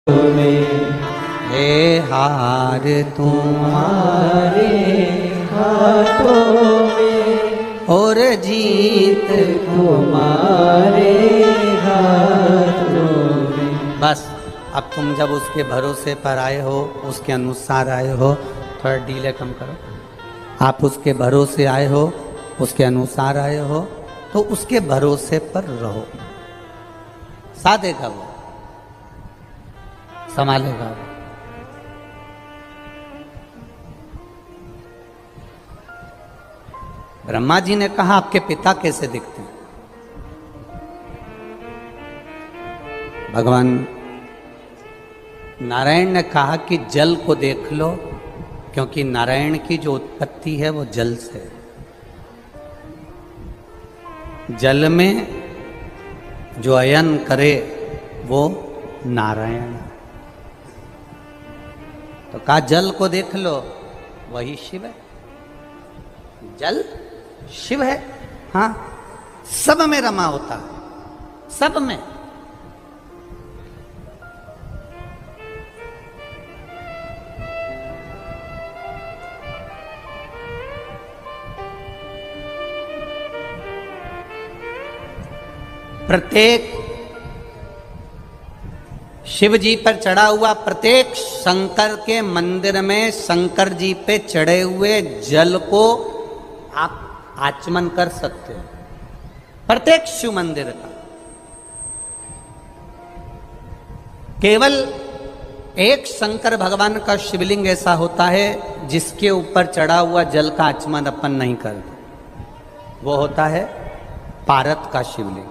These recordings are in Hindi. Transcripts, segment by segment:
में हे हार तुम्हारे हाथों में और जीत तुम्हारे हाथों में। बस अब तुम जब उसके भरोसे पर आए हो, उसके अनुसार आए हो, थोड़ा डीले कम करो। आप उसके भरोसे आए हो, उसके अनुसार आए हो, तो उसके भरोसे पर रहो। साधेगा वो, संभालेगा वो। ब्रह्मा जी ने कहा आपके पिता कैसे दिखते हैं? भगवान नारायण ने कहा कि जल को देख लो, क्योंकि नारायण की जो उत्पत्ति है वो जल से है। जल में जो अयन करे वो नारायण है। तो कहा जल को देख लो, वही शिव है। जल शिव है। हाँ, सब में रमा होता है, सब में। प्रत्येक शिव जी पर चढ़ा हुआ, प्रत्येक शंकर के मंदिर में शंकर जी पे चढ़े हुए जल को आप आचमन कर सकते हो। प्रत्येक शिव मंदिर का केवल एक शंकर भगवान का शिवलिंग ऐसा होता है जिसके ऊपर चढ़ा हुआ जल का आचमन अपन नहीं करते। वो होता है पारत का शिवलिंग,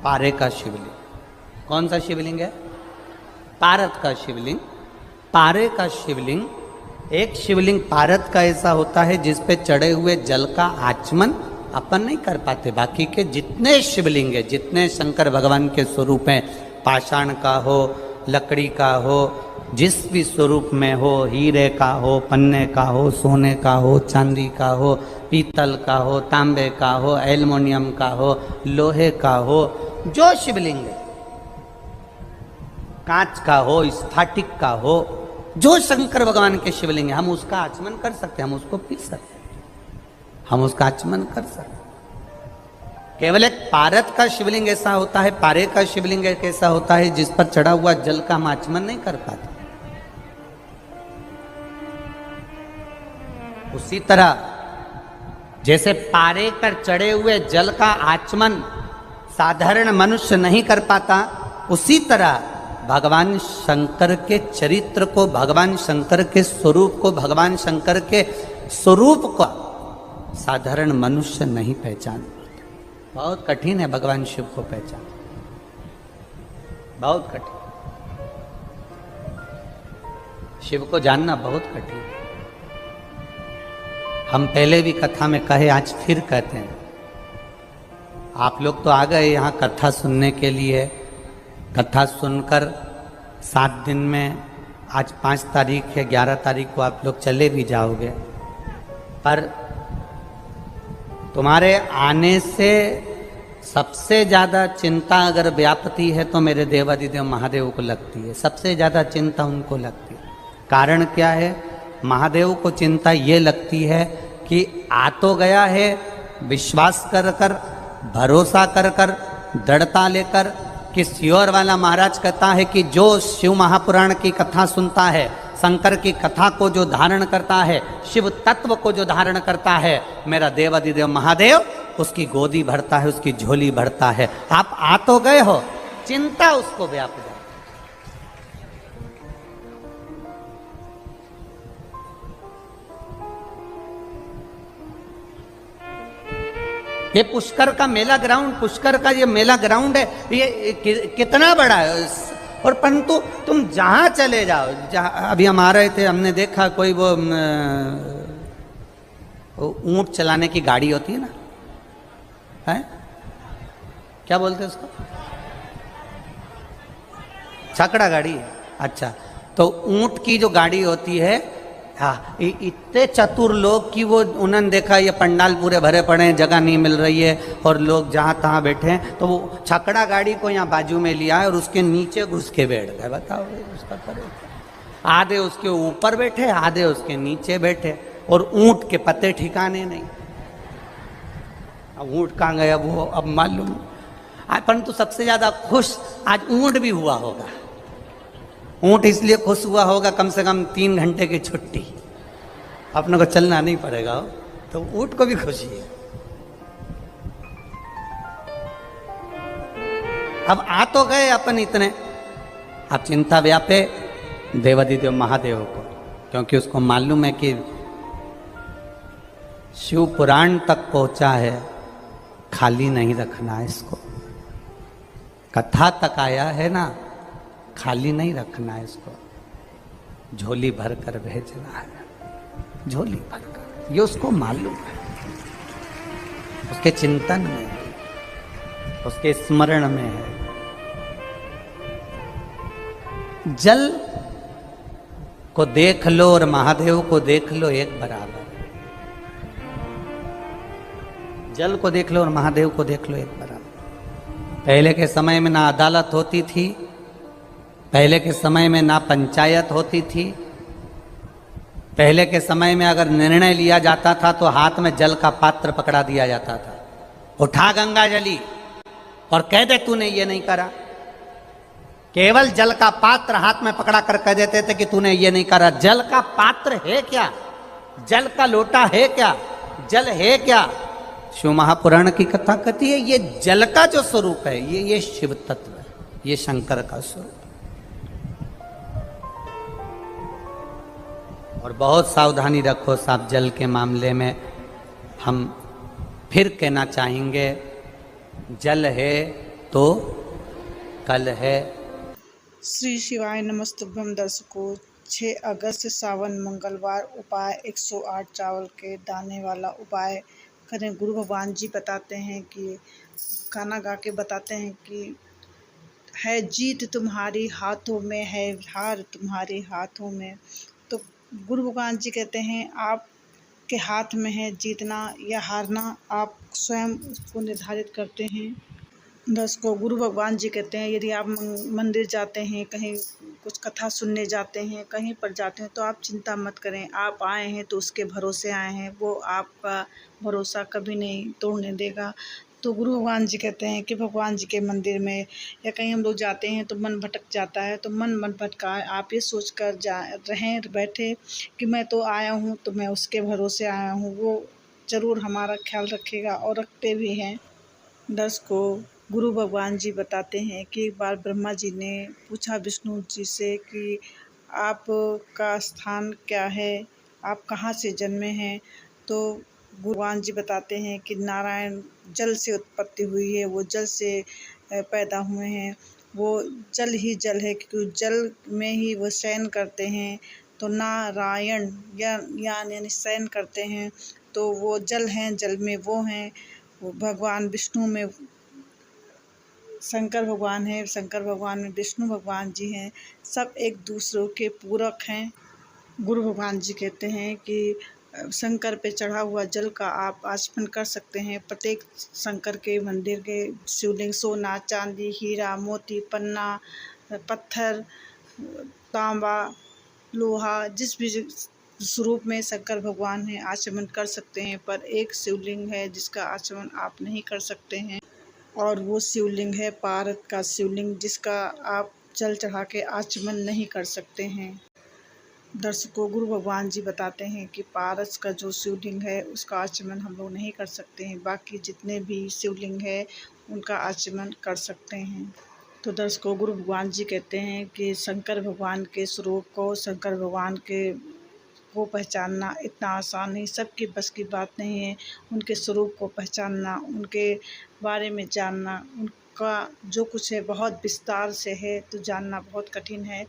पारे का शिवलिंग। कौन सा शिवलिंग है? पारत का शिवलिंग। पारे का शिवलिंग, एक शिवलिंग पारत का ऐसा होता है जिस पे चढ़े हुए जल का आचमन अपन नहीं कर पाते। बाकी के जितने शिवलिंग है, जितने शंकर भगवान के स्वरूप हैं, पाषाण का हो, लकड़ी का हो, जिस भी स्वरूप में हो, हीरे का हो, पन्ने का हो, सोने का हो, चांदी का हो, पीतल का हो, तांबे का हो, एल्युमिनियम का हो, लोहे का हो, जो शिवलिंग है, कांच का हो, स्फाटिक का हो, जो शंकर भगवान के शिवलिंग है, हम उसका आचमन कर सकते हैं, हम उसको पी सकते हैं, हम उसका आचमन कर सकते हैं। केवल एक पारत का शिवलिंग ऐसा होता है, पारे का शिवलिंग एक ऐसा होता है जिस पर चढ़ा हुआ जल का हम आचमन नहीं कर पाते। उसी तरह जैसे पारे पर चढ़े हुए जल का आचमन साधारण मनुष्य नहीं कर पाता, उसी तरह भगवान शंकर के चरित्र को, भगवान शंकर के स्वरूप को, भगवान शंकर के स्वरूप को साधारण मनुष्य नहीं पहचान पाता। बहुत कठिन है भगवान शिव को पहचान, बहुत कठिन। शिव को जानना बहुत कठिन है। हम पहले भी कथा में कहे, आज फिर कहते हैं। आप लोग तो आ गए यहाँ कथा सुनने के लिए। कथा सुनकर 7 दिन में, आज 5 तारीख है, 11 तारीख को आप लोग चले भी जाओगे। पर तुम्हारे आने से सबसे ज़्यादा चिंता अगर व्यापती है तो मेरे देवादिदेव महादेव को लगती है। सबसे ज़्यादा चिंता उनको लगती है। कारण क्या है? महादेव को चिंता ये लगती है कि आ तो गया है, विश्वास कर कर, भरोसा कर कर, दृढ़ता लेकर, कि सियोर वाला महाराज कहता है कि जो शिव महापुराण की कथा सुनता है, शंकर की कथा को जो धारण करता है, शिव तत्व को जो धारण करता है, मेरा देवादिदेव महादेव उसकी गोदी भरता है, उसकी झोली भरता है। आप आ तो गए हो, चिंता उसको व्याप जाए। ये पुष्कर का मेला ग्राउंड, पुष्कर का ये मेला ग्राउंड है, ये कितना बड़ा है। और परंतु तुम जहां चले जाओ, जहां अभी हम आ रहे थे, हमने देखा कोई वो ऊंट चलाने की गाड़ी होती है ना, है क्या बोलते हैं उसको? छकड़ा गाड़ी है। अच्छा, तो ऊंट की जो गाड़ी होती है हाँ, इतने चतुर लोग कि वो उन्होंने देखा ये पंडाल पूरे भरे पड़े हैं, जगह नहीं मिल रही है और लोग जहाँ तहाँ बैठे हैं, तो वो छकड़ा गाड़ी को यहाँ बाजू में लिया है और उसके नीचे घुस के बैठ गए। बताओ उसका करे, आधे उसके ऊपर बैठे, आधे उसके नीचे बैठे, और ऊंट के पत्ते ठिकाने नहीं। अब ऊंट कहाँ गया वो अब मालूम। परंतु सबसे ज्यादा खुश आज ऊंट भी हुआ होगा। ऊंट इसलिए खुश हुआ होगा, कम से कम 3 घंटे की छुट्टी, अपने को चलना नहीं पड़ेगा, तो ऊंट को भी खुशी है। अब आ तो गए अपन इतने, अब चिंता व्यापे देवादिदेव महादेव को, क्योंकि उसको मालूम है कि शिव पुराण तक पहुंचा है, खाली नहीं रखना है इसको। कथा तक आया है ना, खाली नहीं रखना है इसको, झोली भर कर भेजना है, झोली भर कर। ये उसको मालूम है, उसके चिंतन में है, उसके स्मरण में है। जल को देख लो और महादेव को देख लो, एक बराबर। जल को देख लो और महादेव को देख लो, एक बराबर। पहले के समय में ना अदालत होती थी, पहले के समय में ना पंचायत होती थी। पहले के समय में अगर निर्णय लिया जाता था तो हाथ में जल का पात्र पकड़ा दिया जाता था, उठा गंगा जली और कह दे तूने ये नहीं करा। केवल जल का पात्र हाथ में पकड़ा कर कह देते थे कि तूने ये नहीं करा। जल का पात्र है क्या? जल का लोटा है क्या? जल है क्या? शिव महापुराण की कथा कहती है ये जल का जो स्वरूप है, ये शिव तत्व है, ये शंकर का स्वरूप। और बहुत सावधानी रखो साहब जल के मामले में। हम फिर कहना चाहेंगे, जल है तो कल है। श्री शिवाय नमस्तुभ्यम। दर्शकों, 6 अगस्त सावन मंगलवार उपाय 108 चावल के दाने वाला उपाय करें। गुरु भगवान जी बताते हैं कि गाना गा के बताते हैं कि है जीत तुम्हारी हाथों में, है हार तुम्हारे हाथों में। तो गुरु भगवान जी कहते हैं आपके हाथ में है जीतना या हारना, आप स्वयं उसको निर्धारित करते हैं। दर्शकों, गुरु भगवान जी कहते हैं यदि आप मंदिर जाते हैं, कहीं कुछ कथा सुनने जाते हैं, कहीं पर जाते हैं, तो आप चिंता मत करें। आप आए हैं तो उसके भरोसे आए हैं, वो आपका भरोसा कभी नहीं तोड़ने देगा। तो गुरु भगवान जी कहते हैं कि भगवान जी के मंदिर में या कहीं हम लोग जाते हैं तो मन भटक जाता है, तो मन भटका आप ये सोच कर रहें बैठे कि मैं तो आया हूँ, तो मैं उसके भरोसे आया हूँ, वो ज़रूर हमारा ख्याल रखेगा और रखते भी हैं। दर्शकों, गुरु भगवान जी बताते हैं कि एक बार ब्रह्मा जी ने पूछा विष्णु जी से कि आपका स्थान क्या है, आप कहाँ से जन्मे हैं। तो भगवान जी बताते हैं कि नारायण जल से उत्पत्ति हुई है, वो जल से पैदा हुए हैं, वो जल ही जल है, क्योंकि जल में ही वो शयन करते हैं। तो नारायण यानी शयन करते हैं, तो वो जल हैं, जल में वो हैं। वो भगवान विष्णु में शंकर भगवान है, शंकर भगवान में विष्णु भगवान जी हैं, सब एक दूसरे के पूरक हैं। गुरु भगवान जी कहते हैं कि शंकर पे चढ़ा हुआ जल का आप आचमन कर सकते हैं। प्रत्येक शंकर के मंदिर के शिवलिंग सोना, चांदी, हीरा, मोती, पन्ना, पत्थर, तांबा, लोहा, जिस भी स्वरूप में शंकर भगवान हैं आचमन कर सकते हैं। पर एक शिवलिंग है जिसका आचमन आप नहीं कर सकते हैं, और वो शिवलिंग है पारस का शिवलिंग, जिसका आप जल चढ़ा के आचमन नहीं कर सकते हैं। दर्शकों, गुरु भगवान जी बताते हैं कि पारस का जो शिवलिंग है उसका आचमन हम लोग नहीं कर सकते हैं, बाकी जितने भी शिवलिंग है उनका आचमन कर सकते हैं। तो दर्शकों, गुरु भगवान जी कहते हैं कि शंकर भगवान के स्वरूप को, शंकर भगवान को पहचानना इतना आसान नहीं, सबकी बस की बात नहीं है। उनके स्वरूप को पहचानना, उनके बारे में जानना, उनका जो कुछ है बहुत विस्तार से है, तो जानना बहुत कठिन है।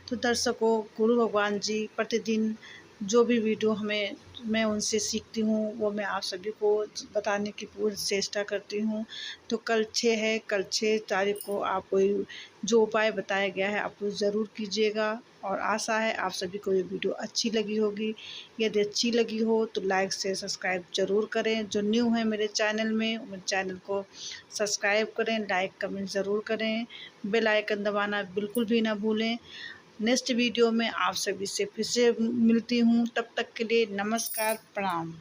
तो दर्शकों, गुरु भगवान जी प्रतिदिन जो भी वीडियो हमें मैं उनसे सीखती हूँ वो मैं आप सभी को बताने की पूरी चेष्टा करती हूँ। तो कल 6 है, कल 6 तारीख को आप जो उपाय बताया गया है आप वो ज़रूर कीजिएगा और आशा है आप सभी को ये वीडियो अच्छी लगी होगी। यदि अच्छी लगी हो तो लाइक शेयर सब्सक्राइब ज़रूर करें। जो न्यू है मेरे चैनल में, मेरे चैनल को सब्सक्राइब करें, लाइक कमेंट ज़रूर करें, बेल आइकन दबाना बिल्कुल भी ना भूलें। नेक्स्ट वीडियो में आप सभी से फिर से मिलती हूँ, तब तक के लिए नमस्कार, प्रणाम।